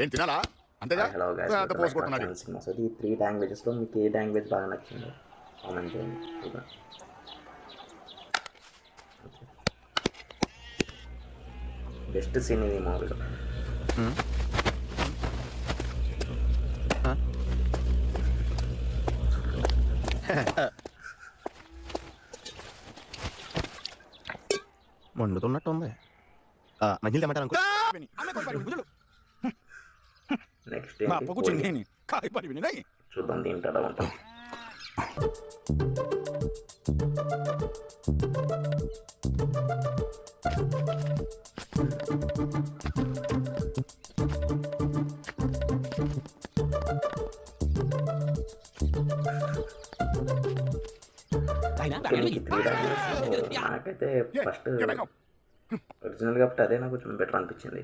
ఏం తినాలా అంతేగా? హలో గైస్, అంత పోసుకుంటున్నాడు. సినిమా. సో ఈ 3 లాంగ్వేజెస్లో మీకు ఏ లాంగ్వేజ్ బాగా నచ్చిందో కామెంట్ చేయండి. చూద్దాం. బెస్ట్ సీన్ ఇది మూవీలో. మండుతున్నట్టు ఉంది. మధ్యలో తెమ్మంటారు అనుకో. నెక్స్ట్ ఏంటి? చూద్దాం దీంట్లో ఎలా ఉంటుంది. నాకైతే ఫస్ట్ ఒరిజినల్ కాబట్టి అదే నాకు కొంచెం బెటర్ అనిపించింది.